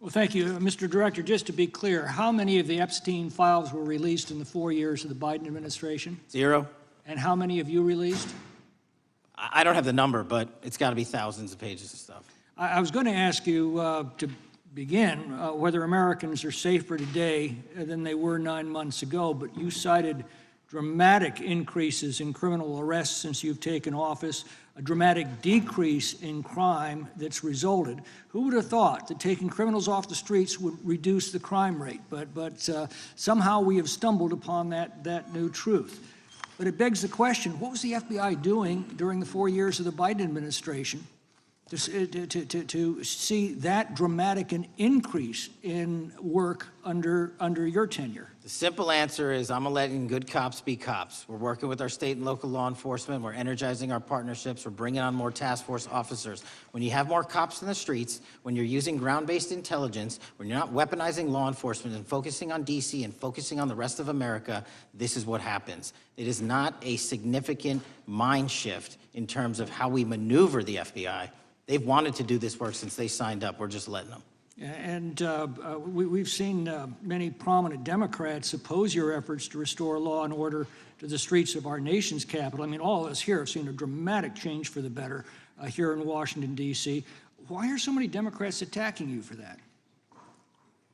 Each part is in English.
Well, thank you. Mr. Director, just to be clear, how many of the Epstein files were released in the 4 years of the Biden administration? 0. And how many have you released? I don't have the number, but it's got to be thousands of pages of stuff. I was going to ask you to begin whether Americans are safer today than they were 9 months ago, but you cited dramatic increases in criminal arrests since you've taken office, a dramatic decrease in crime that's resulted. Who would have thought that taking criminals off the streets would reduce the crime rate? But somehow we have stumbled upon that new truth. But it begs the question, what was the FBI doing during the 4 years of the Biden administration to see that dramatic an increase in work under your tenure? The simple answer is I'm letting good cops be cops. We're working with our state and local law enforcement. We're energizing our partnerships. We're bringing on more task force officers. When you have more cops in the streets, when you're using ground-based intelligence, when you're not weaponizing law enforcement and focusing on D.C. and focusing on the rest of America, this is what happens. It is not a significant mind shift in terms of how we maneuver the FBI. They've wanted to do this work since they signed up. We're just letting them. And we've seen many prominent Democrats oppose your efforts to restore law and order to the streets of our nation's capital. I mean, all of us here have seen a dramatic change for the better here in Washington, D.C. Why are so many Democrats attacking you for that?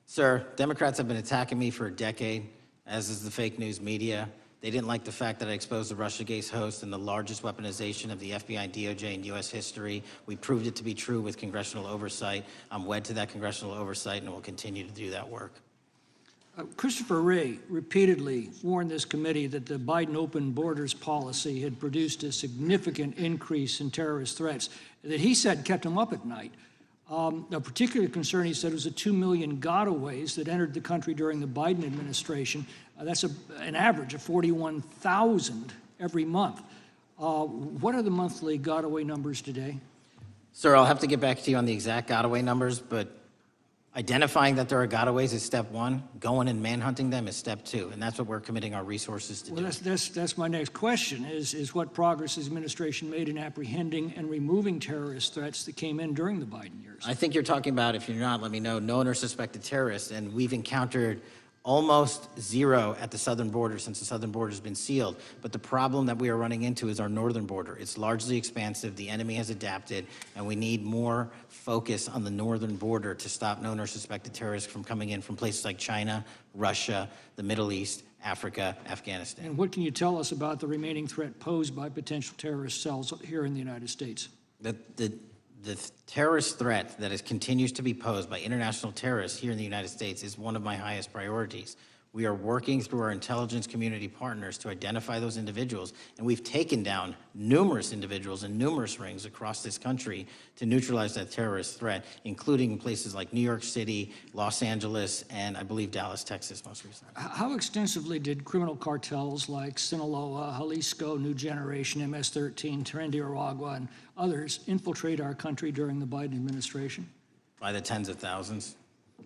Sir, Democrats have been attacking me for a decade, as is the fake news media. They didn't like the fact that I exposed the Russiagate host and the largest weaponization of the FBI and DOJ in U.S. history. We proved it to be true with congressional oversight. I'm wed to that congressional oversight and will continue to do that work. Christopher Wray repeatedly warned this committee that the Biden open borders policy had produced a significant increase in terrorist threats that he said kept him up at night. A particular concern, he said, was the 2 million gotaways that entered the country during the Biden administration. That's an average of 41,000 every month. What are the monthly gotaway numbers today? Sir, I'll have to get back to you on the exact gotaway numbers, but identifying that there are gotaways is step one. Going and manhunting them is step two, and that's what we're committing our resources to do. Well, that's my next question, is what progress has the administration made in apprehending and removing terrorist threats that came in during the Biden years? I think you're talking about, if you're not, let me know, known or suspected terrorists, and we've encountered almost zero at the southern border since the southern border has been sealed. But the problem that we are running into is our northern border. It's largely expansive. The enemy has adapted, and we need more focus on the northern border to stop known or suspected terrorists from coming in from places like China, Russia, the Middle East, Africa, Afghanistan. And what can you tell us about the remaining threat posed by potential terrorist cells here in the United States? The terrorist threat that continues to be posed by international terrorists here in the United States is one of my highest priorities. We are working through our intelligence community partners to identify those individuals, and we've taken down numerous individuals and numerous rings across this country to neutralize that terrorist threat, including places like New York City, Los Angeles, and I believe Dallas, Texas most recently. How extensively did criminal cartels like Sinaloa, Jalisco, New Generation, MS-13, Tren de Aragua, and others infiltrate our country during the Biden administration? By the tens of thousands.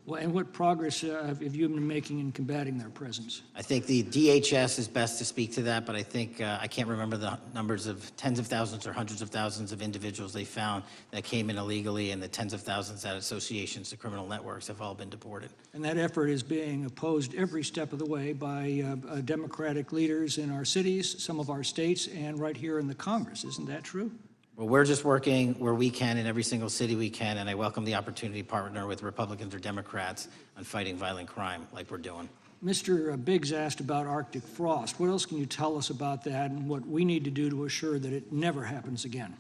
Well, and what progress have you been making in combating their presence? I think the DHS is best to speak to that, but I think I can't remember the numbers of tens of thousands or hundreds of thousands of individuals they found that came in illegally, and the tens of thousands that associations to criminal networks have all been deported. And that effort is being opposed every step of the way by Democratic leaders in our cities, some of our states, and right here in the Congress. Isn't that true? Well, we're just working where we can in every single city we can, and I welcome the opportunity to partner with Republicans or Democrats on fighting violent crime like we're doing. Mr. Biggs asked about Arctic frost. What else can you tell us about that and what we need to do to assure that it never happens again?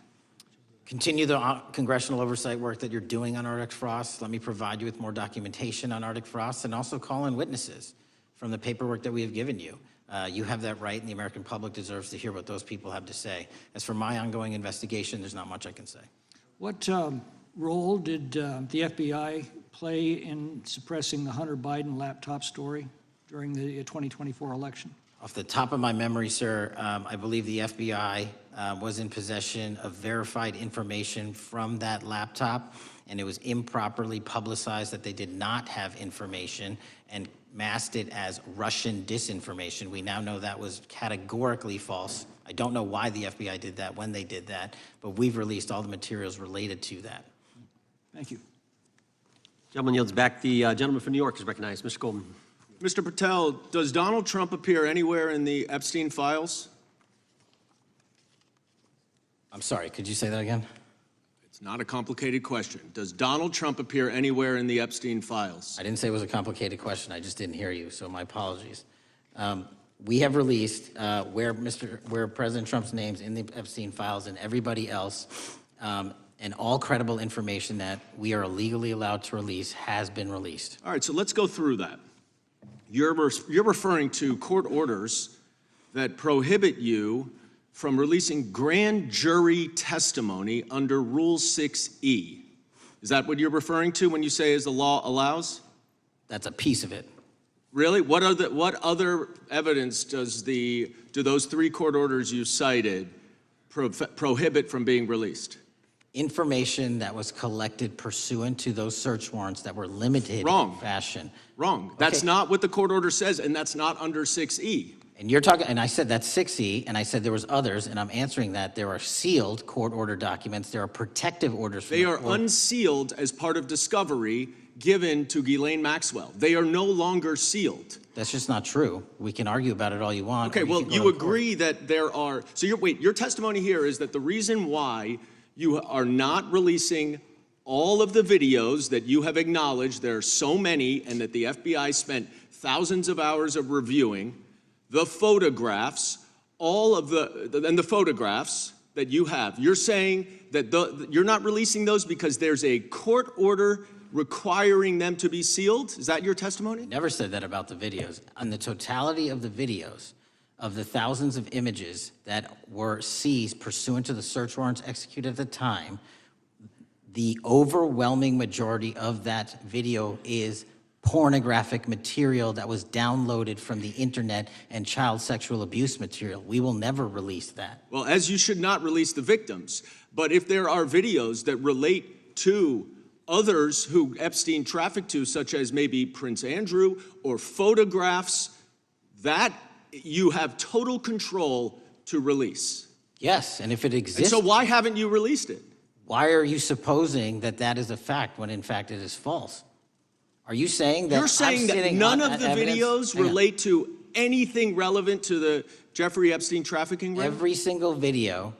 Continue the congressional oversight work that you're doing on Arctic frost. Let me provide you with more documentation on Arctic frost, and also call in witnesses from the paperwork that we have given you. You have that right, and the American public deserves to hear what those people have to say. As for my ongoing investigation, there's not much I can say. What role did the FBI play in suppressing the Hunter Biden laptop story during the 2024 election? Off the top of my memory, sir, I believe the FBI was in possession of verified information from that laptop, and it was improperly publicized that they did not have information and masked it as Russian disinformation. We now know that was categorically false. I don't know why the FBI did that, when they did that, but we've released all the materials related to that. Thank you. Gentleman yields back. The gentleman from New York is recognized. Mr. Golden. Mr. Patel, does Donald Trump appear anywhere in the Epstein files? I'm sorry, could you say that again? It's not a complicated question. Does Donald Trump appear anywhere in the Epstein files? I didn't say it was a complicated question. I just didn't hear you, so my apologies. We have released where President Trump's name's in the Epstein files and everybody else, and all credible information that we are legally allowed to release has been released. All right, so let's go through that. You're referring to court orders that prohibit you from releasing grand jury testimony under Rule 6E. Is that what you're referring to when you say as the law allows? That's a piece of it. Really? What other evidence do those 3 court orders you cited prohibit from being released? Information that was collected pursuant to those search warrants that were limited in fashion. Wrong. That's not what the court order says, and that's not under 6E. And you're talking, and I said that's 6E, and I said there was others, and I'm answering that. There are sealed court order documents. There are protective orders. From They are unsealed as part of discovery given to Ghislaine Maxwell. They are no longer sealed. That's just not true. We can argue about it all you want. Okay, well, you agree that there are, so your testimony here is that the reason why you are not releasing all of the videos that you have acknowledged, there are so many, and that the FBI spent thousands of hours of reviewing, the photographs, the photographs that you have. You're saying that you're not releasing those because there's a court order requiring them to be sealed? Is that your testimony? Never said that about the videos. On the totality of the videos, of the thousands of images that were seized pursuant to the search warrants executed at the time, the overwhelming majority of that video is pornographic material that was downloaded from the internet and child sexual abuse material. We will never release that. Well, as you should not release the victims, but if there are videos that relate to others who Epstein trafficked to, such as maybe Prince Andrew, or photographs, that you have total control to release. Yes, and if it exists. And so why haven't you released it? Why are you supposing that that is a fact when in fact it is false? Are you saying that You're saying that none of the videos relate to anything relevant to the Jeffrey Epstein trafficking ring? Every single video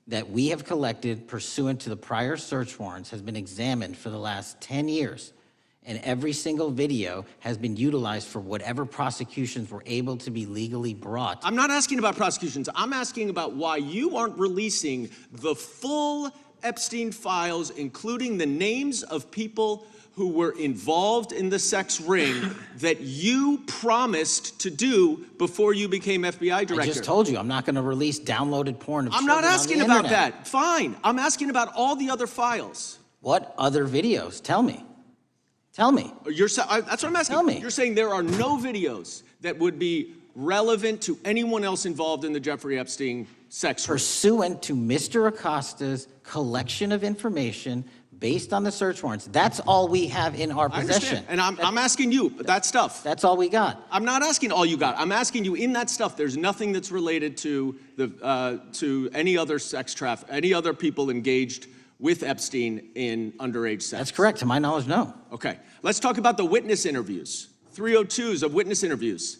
that we have collected pursuant to the prior search warrants has been examined for the last 10 years. And every single video has been utilized for whatever prosecutions were able to be legally brought. I'm not asking about prosecutions. I'm asking about why you aren't releasing the full Epstein files, including the names of people who were involved in the sex ring that you promised to do before you became FBI director. I just told you, I'm not going to release downloaded porn of I'm children not asking on the about internet. that. Fine. I'm asking about all the other files. What other videos? Tell me. Tell me. That's what I'm asking. Tell me. You're saying there are no videos that would be relevant to anyone else involved in the Jeffrey Epstein sex ring. Pursuant to Mr. Acosta's collection of information based on the search warrants. That's all we have in our possession. And I'm asking you, that stuff. That's all we got. I'm not asking all you got. I'm asking you, in that stuff, there's nothing that's related to any other sex traffic, any other people engaged with Epstein in underage sex. That's correct. To my knowledge, no. Okay. Let's talk about the witness interviews. 302s of witness interviews.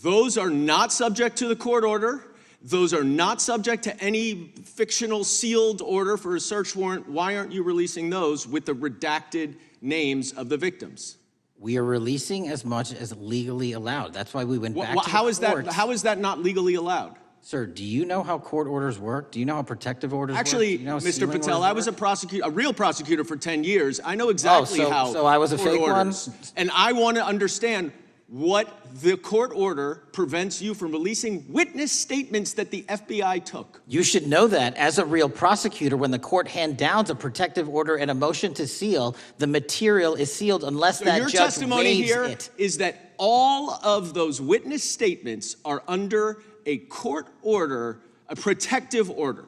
Those are not subject to the court order. Those are not subject to any fictional sealed order for a search warrant. Why aren't you releasing those with the redacted names of the victims? We are releasing as much as legally allowed. That's why we went back to the courts. How is that not legally allowed? Sir, do you know how court orders work? Do you know how protective orders Actually, work? Do you know how Mr. sealing Patel, orders I was work? a real prosecutor for 10 years. I know exactly how so I was a court fake orders. one? And I want to understand what the court order prevents you from releasing witness statements that the FBI took. You should know that as a real prosecutor, when the court hand downs a protective order and a motion to seal, the material is sealed unless So that your judge testimony waives here it. is that all of those witness statements are under a court order, a protective order.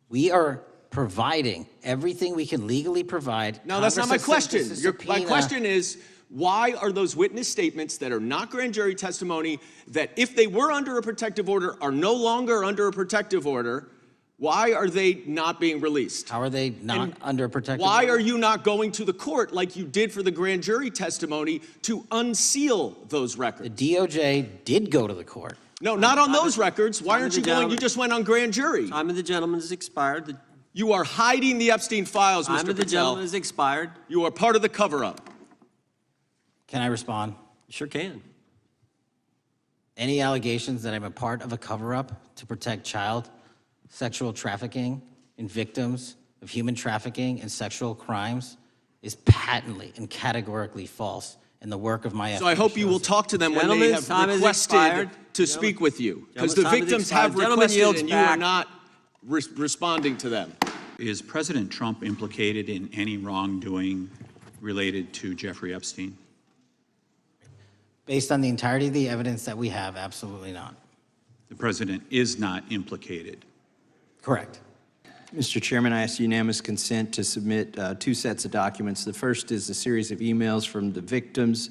We are providing everything we can legally provide. No, that's not my Congress has question. sent us a My subpoena. question is, why are those witness statements that are not grand jury testimony, that if they were under a protective order are no longer under a protective order, Why are they not being released? How are they not under protective Why order? are you not going to the court like you did for the grand jury testimony to unseal those The records? DOJ did go to the court. No, not on those records. Why Time aren't of you the going? You gentleman. just went on grand jury. Time of the gentleman has expired. The You are hiding the Epstein files, time Mr. of the gentleman Patel. has expired. You are part of the cover-up. Can I respond? You sure can. Any allegations that I'm a part of a cover-up to protect child sexual trafficking and victims of human trafficking and sexual crimes is patently and categorically false, and the work of my So I hope you will talk to them when they Gentlemen's have time has requested expired. to speak with you. Because the Gentlemen's time has victims have expired. Gentleman requested yields and you are back. not responding to them. Is President Trump implicated in any wrongdoing related to Jeffrey Epstein? Based on the entirety of the evidence that we have, absolutely not. The president is not implicated. Correct. Mr. Chairman, I ask unanimous consent to submit two sets of documents. The first is a series of emails from the victims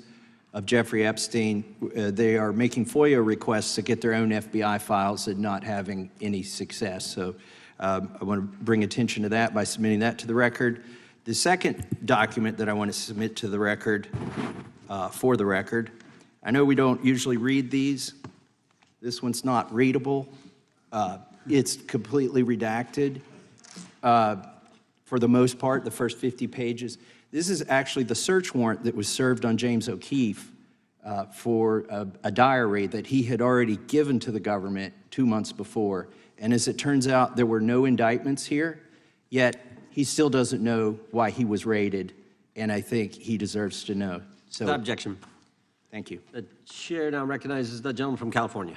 of Jeffrey Epstein. They are making FOIA requests to get their own FBI files and not having any success. So I want to bring attention to that by submitting that to the record. The second document that I want to submit to the record, for the record, I know we don't usually read these. This one's not readable. It's completely redacted. For the most part, the first 50 pages. This is actually the search warrant that was served on James O'Keefe for a diary that he had already given to the government 2 months before. And as it turns out, there were no indictments here, yet he still doesn't know why he was raided, and I think he deserves to know. So, Without objection. thank you. The chair now recognizes the gentleman from California.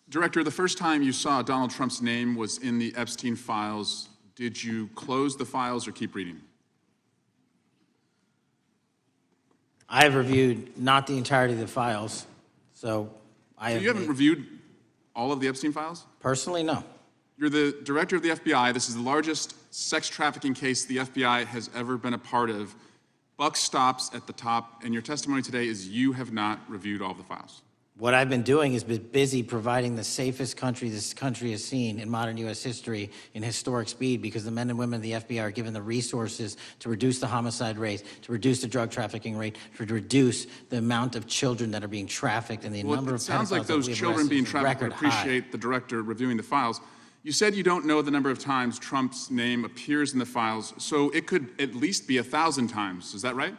Director, the first time you saw Donald Trump's name was in the Epstein files. Did you close the files or keep reading? I have reviewed not the entirety of the files, so I have. You haven't reviewed all of the Epstein files? Personally, no. You're the director of the FBI. This is the largest sex trafficking case the FBI has ever been a part of. Buck stops at the top, and your testimony today is you have not reviewed all of the files. What I've been doing is been busy providing the safest country this country has seen in modern U.S. history in historic speed, because the men and women of the FBI are given the resources to reduce the homicide rate, to reduce the drug trafficking rate, to reduce the amount of children that are being trafficked and the Well, number it of sounds pedophiles like those that we have children arrested being is trafficked would record high. appreciate the director reviewing the files. You said you don't know the number of times Trump's name appears in the files, so it could at least be 1,000 times. Is that right?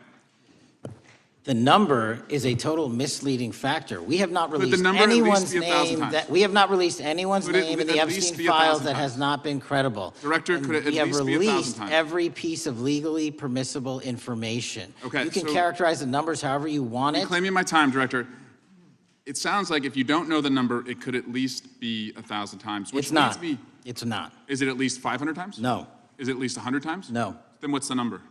The number is a total misleading factor. We have not the released number at least anyone's be 1,000 name times? that we have not released anyone's Could it name in at the least Epstein be files 1,000 that has times? not been credible. Director, And could it at we have least be 1,000 released times? every piece of legally permissible information. Okay, you can so- characterize the numbers however you want it. Reclaiming my time, Director. It sounds like if you don't know the number, it could at least be 1,000 times. Which It's not. leads me- It's not. Is it at least 500 times? No. Is it at least 100 times? No. Then what's the number?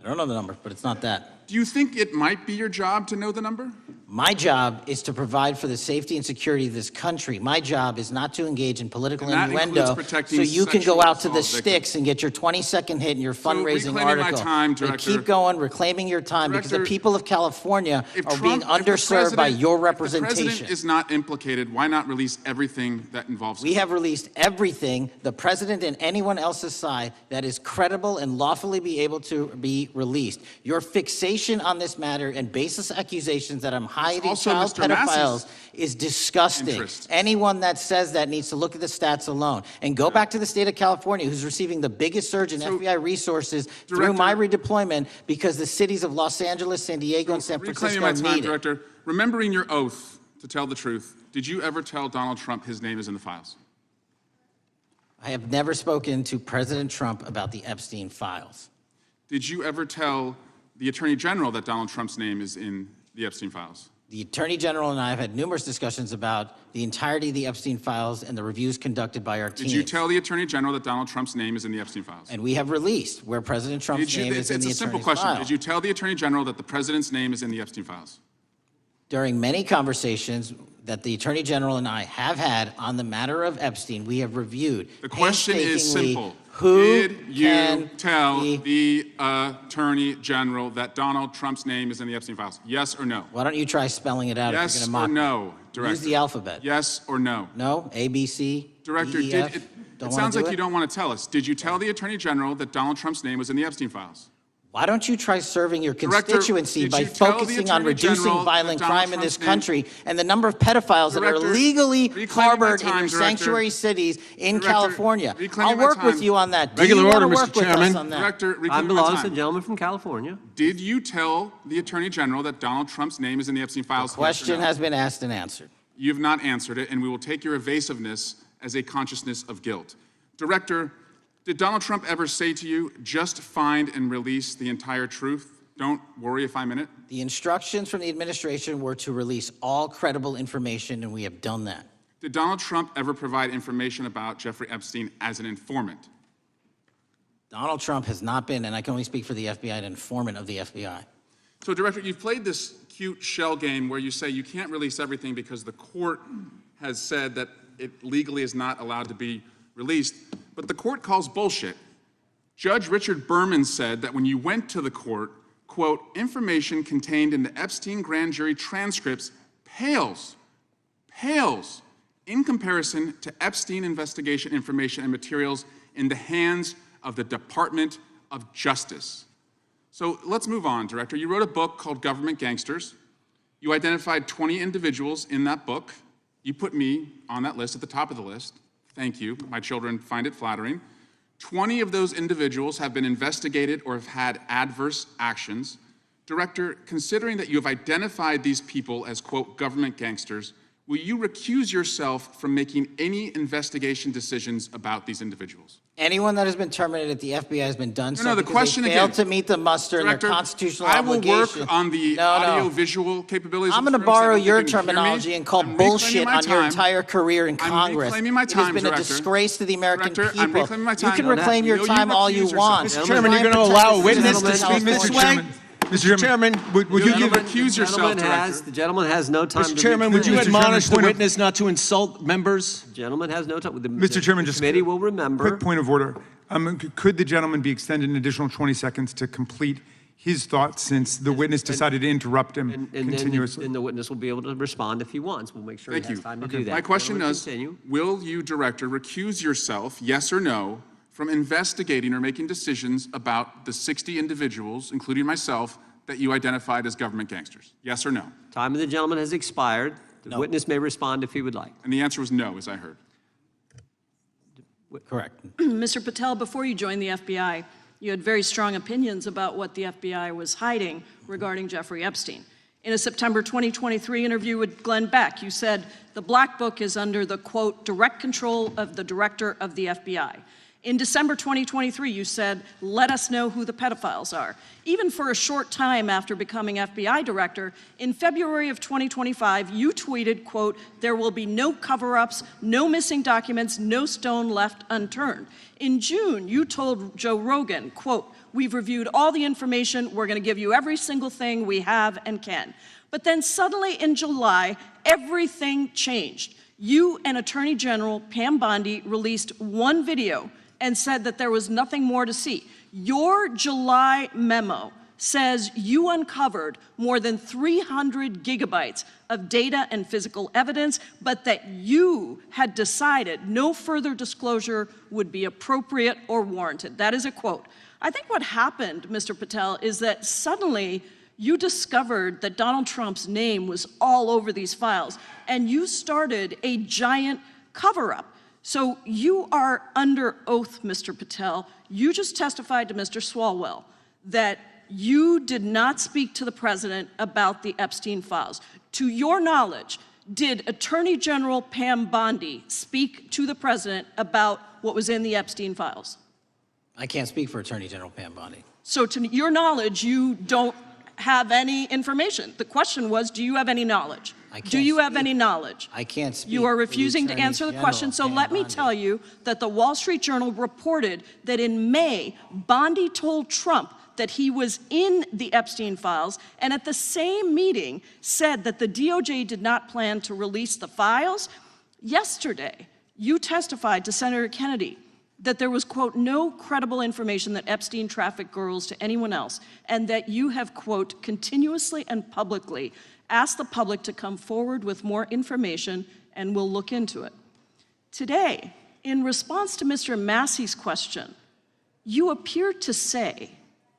I don't know the number, but it's not that. Do you think it might be your job to know the number? My job is to provide for the safety and security of this country. My job is not to engage in political And that innuendo includes protecting so you can go sexual out to the assault victims. sticks and get your 20-second hit in your fundraising reclaiming my article. time, And Director. keep going, reclaiming your time, because the Director, people of California If are Trump- being if the underserved by president- your If the representation. president is not implicated, why not release everything that involves him? We have released everything, the president and anyone else's side, that is credible and lawfully be able to be released. Your fixation on this matter and baseless accusations that I'm hiding also child Mr. Mass's pedophiles is disgusting. interest. Anyone that says that needs to look at the stats alone. And go back to the state of California, who's receiving the biggest surge in FBI resources through my redeployment, because the cities of Los Angeles, San Diego, and San Reclaiming Francisco my time, need it. Director. Remembering your oath to tell the truth, did you ever tell Donald Trump his name is in the files? I have never spoken to President Trump about the Epstein files. Did you ever tell the Attorney General that Donald Trump's name is in the Epstein files? The Attorney General and I have had numerous discussions about the entirety of the Epstein files and the reviews conducted by our team. Did you tell the Attorney General that Donald Trump's name is in the Epstein files? And we have released where President Trump's Did you, name it's is in the a simple attorney's question. file. Did you tell the Attorney General that the President's name is in the Epstein files? During many conversations that the Attorney General and I have had on the matter of Epstein, we have reviewed The question is painstakingly simple. who Did you can tell be- the Attorney General that Donald Trump's name is in the Epstein files? Yes or no? Why don't you try spelling it out if Yes you're or going to mock me? no, Director? Use the alphabet. Yes or no? No? A, B, C, Director, D, E, did F? it, Don't It want sounds to do like it? you don't want to tell us. Did you tell the Attorney General that Donald Trump's name was in the Epstein files? Why don't you try serving your Director, constituency did by you tell the focusing on Attorney reducing General that violent Donald crime in this Trump's name- country and the number of pedophiles that are Director, illegally reclaiming my harbored in time, your Director. sanctuary cities in Director, California? reclaiming I'll my work with time. you on that. Do Regular you want to order, Mr. work with us Chairman. on that? Director, Time reclaiming my belongs to the time. gentleman from California. Did you tell the Attorney General that Donald Trump's name is in the Epstein files? Yes or Question no? has been asked and answered. You have not answered it, and we will take your evasiveness as a consciousness of guilt. Director, did Donald Trump ever say to you, just find and release the entire truth? Don't worry if I'm in it. The instructions from the administration were to release all credible information, and we have done that. Did Donald Trump ever provide information about Jeffrey Epstein as an informant? Donald Trump has not been, and I can only speak for the FBI, an informant of the FBI. So, Director, you've played this cute shell game where you say you can't release everything because the court has said that it legally is not allowed to be released, but the court calls bullshit. Judge Richard Berman said that when you went to the court, quote, information contained in the Epstein grand jury transcripts pales in comparison to Epstein investigation information and materials in the hands of the Department of Justice. So let's move on, Director. You wrote a book called Government Gangsters. You identified 20 individuals in that book. You put me on that list at the top of the list. Thank you. My children find it flattering. 20 of those individuals have been investigated or have had adverse actions. Director, considering that you have identified these people as, quote, government gangsters, will you recuse yourself from making any investigation decisions about these individuals? Anyone that has been terminated at the FBI has been done so the because question they failed again. to meet the muster in Director, their constitutional I will obligation. work on the No. audio-visual capabilities. I'm of going to the screens. I borrow don't think your you can hear me. terminology and call I'm reclaiming bullshit my on your time. entire career in I'm Congress. reclaiming my It time, has been a Director. disgrace to the American Director, I'm people. reclaiming my You time. can No, reclaim your you time all you recuse want. yourself. Mr. Chairman, you're going to Try and allow a protect the witness to citizens of speak this California. way? Mr. Chairman, would you You're give, gonna recuse yourself, Director. The gentleman has no time to Mr. Chairman, would you Mr. Chairman, admonish the point of- witness not to insult members? The gentleman has no time. Mr. Chairman, the just committee will remember. quick point of order. Could the gentleman be extended an additional 20 seconds to complete his thoughts since the witness decided to interrupt him And continuously? the witness will be able to respond if he wants. We'll make sure Thank he has you. time to do that. My question Gentleman, is, continue. will you, Director, recuse yourself, yes or no, from investigating or making decisions about the 60 individuals, including myself, that you identified as government gangsters? Yes or no? Time of the gentleman has expired. The No. witness may respond if he would like. And the answer was no, as I heard. Correct. Mr. Patel, before you joined the FBI, you had very strong opinions about what the FBI was hiding regarding Jeffrey Epstein. In a September 2023 interview with Glenn Beck, you said the Black Book is under the, quote, direct control of the director of the FBI. In December 2023, you said, let us know who the pedophiles are. Even for a short time after becoming FBI director, in February of 2025, you tweeted, quote, there will be no cover-ups, no missing documents, no stone left unturned. In June, you told Joe Rogan, quote, we've reviewed all the information, we're gonna give you every single thing we have and can. But then suddenly in July, everything changed. You and Attorney General Pam Bondi released one video and said that there was nothing more to see. Your July memo says you uncovered more than 300 gigabytes of data and physical evidence, but that you had decided no further disclosure would be appropriate or warranted. That is a quote. I think what happened, Mr. Patel, is that suddenly you discovered that Donald Trump's name was all over these files, and you started a giant cover-up. So you are under oath, Mr. Patel. You just testified to Mr. Swalwell that you did not speak to the president about the Epstein files. To your knowledge, did Attorney General Pam Bondi speak to the president about what was in the Epstein files? I can't speak for Attorney General Pam Bondi. So to your knowledge, you don't have any information. The question was, do you have any knowledge? I can't Do you have speak. any knowledge? I can't speak You are for the refusing to Attorney answer the General, question, so Pam let me Bondi. tell you that the Wall Street Journal reported that in May, Bondi told Trump that he was in the Epstein files, and at the same meeting said that the DOJ did not plan to release the files. Yesterday, you testified to Senator Kennedy that there was, quote, no credible information that Epstein trafficked girls to anyone else, and that you have, quote, continuously and publicly asked the public to come forward with more information, and we'll look into it. Today, in response to Mr. Massey's question, you appear to say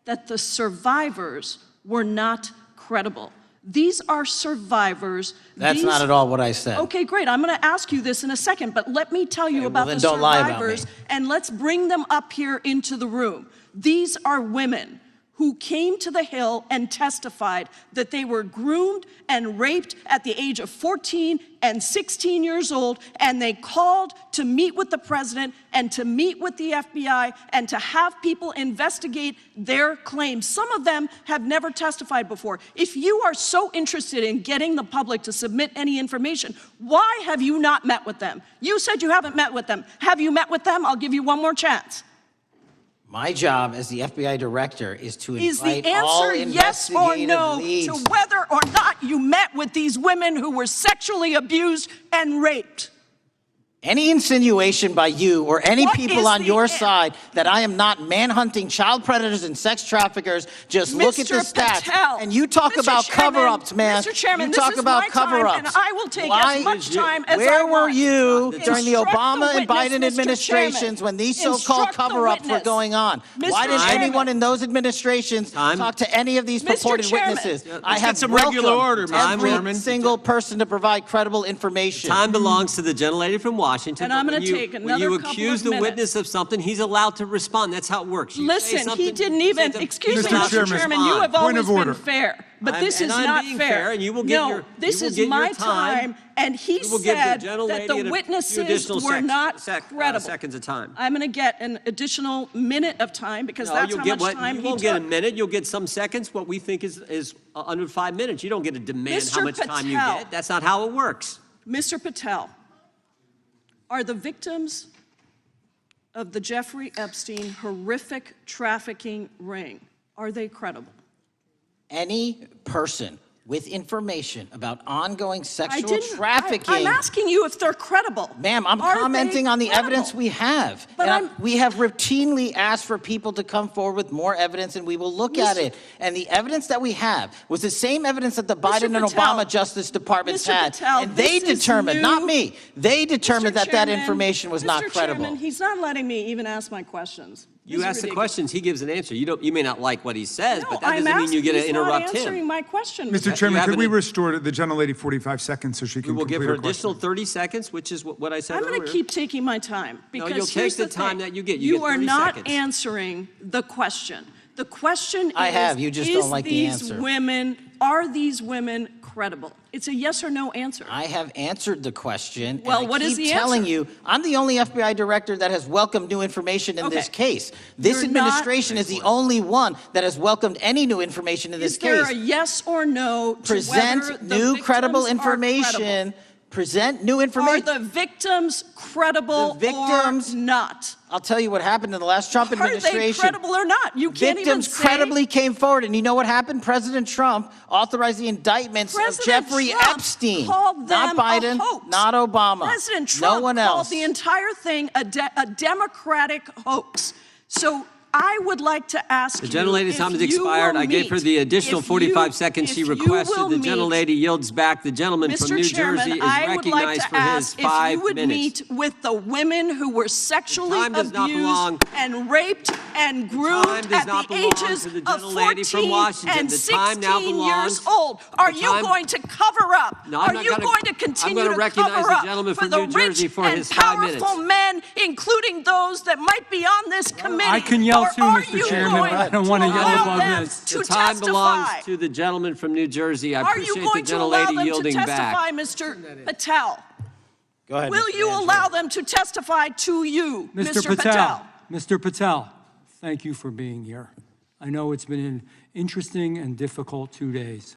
that the survivors were not credible. These are survivors. That's not at all what I said. Okay, great. I'm going to ask you this in a second, but let me tell you about then the don't lie about survivors, me. and let's bring them up here into the room. These are women who came to the Hill and testified that they were groomed and raped at the age of 14 and 16 years old, and they called to meet with the president and to meet with the FBI and to have people investigate their claims. Some of them have never testified before. If you are so interested in getting the public to submit any information, why have you not met with them? You said you haven't met with them. Have you met with them? I'll give you one more chance. My job as the FBI director is to Is invite the all answer yes or investigative no leads. to whether or not you met with these women who were sexually abused and raped? Any insinuation by you or any What people is on the your an- side that I am not manhunting child predators and sex traffickers, just look at the Mr. stats. Patel, And you talk Mr. about Chairman, cover-ups, man. Mr. Chairman, you this talk is about my time, cover-ups. and I will take Why- as much time as I Where were want. you during the Instruct the Obama and witness, Biden Mr. administrations Chairman. when these so-called Instruct the cover-ups were witness. going on? Mr. Why didn't Chairman. anyone in those administrations Time. talk to any of these Mr. purported Chairman. witnesses? Yeah, I have some regular welcomed order, Mr. every Chairman. single person to provide credible information. Time belongs to the gentlelady from Washington. And I'm but gonna when you- take when another you couple accuse of the minutes. witness of something, he's allowed to respond. That's how it works. You say Listen, he something, didn't you say even, the- excuse he's me, allowed Mr. to Mr. Chairman, Chairman, respond. you have Point always of been order. fair, but this And is I'm not being fair. fair, and you will get No, your- this you will is get your my time. time, and he We will give the said gentlelady that the a few witnesses additional were not credible. seconds of time. I'm going to get an additional minute of time because No, that's you'll how get much what, time you he won't get a took. minute. You'll get some seconds. What we think is under 5 minutes. You don't get to demand how Mr. much time you Patel. get. That's not how it works. Mr. Patel, are the victims of the Jeffrey Epstein horrific trafficking ring, are they credible? Any person with information about ongoing I sexual didn't. trafficking. I'm asking you if they're credible. Ma'am, I'm Are they commenting on the credible? evidence we have. But And we have routinely asked for people to come forward with more evidence, and we will look at Mr. it. And the evidence that we have was the same evidence that the Mr. Biden and Patel, Obama Justice Departments Mr. had. Patel, And they this is determined, new. not me, they determined Mr. that Chairman, information was not Mr. credible. Chairman, he's not letting me even ask my questions. This You is ask the ridiculous. questions, he gives an answer. You may not like what he says, No, but that I'm doesn't mean you asking, get to he's interrupt not answering him. my question. Mr. Chairman, have could we an- restore the gentlelady 45 seconds so she We can will complete give her her question? additional 30 seconds, which is what I said I'm earlier. going to keep taking my time because you'll take here's the the time thing. that you get. You get are 30 not seconds. answering the question. The question I is, have, you just don't like the these answer. are these women credible? It's a yes or no answer. I have answered the question. Well, and I what is keep the telling answer? you, I'm the only FBI director that has welcomed new information in this Okay. case. This You're not- administration is the only one that has welcomed any new information in this Is there case. a yes or no to whether Present the new credible victims are credible? information. Present new Are information. the victims credible The victims- or not? I'll tell you what happened in the last Trump Are they administration. credible or not? You can't Victims even say. credibly came forward, and you know what happened? President Trump authorized the indictments of President Jeffrey Trump Epstein, called not them a Biden, hoax. not Obama, President Trump no one called else. the entire thing a Democratic hoax. So I would like to ask The you gentlelady's if time has you expired. will I gave her meet- the additional if you- 45 seconds she if you requested. will The meet- gentlelady yields back. The gentleman from Mr. New Chairman, Jersey is I would like recognized to for his ask if 5 you would minutes. meet with the women who were sexually time does not belong- abused and raped and groomed time does at not the belong ages to the of gentlelady from 14 Washington. and The 16 time now years belongs- old. Are the you time- going to cover up? No, I'm Are not you gonna- going to I'm continue gonna to recognize cover the up gentleman for from the New Jersey rich for and his 5 minutes. powerful men, including those that might be on this committee? I can yell Or too, are Mr. you Chairman, going but I don't want to yell allow above them this. to The time belongs testify? to the gentleman from New Jersey. I Are you appreciate the going to allow gentlelady them to yielding testify, back. Mr. Patel? Go ahead, Will Mr. you Angelo. allow them to testify to you, Mr. Patel? Mr. Patel, thank you for being here. I know it's been an interesting and difficult 2 days.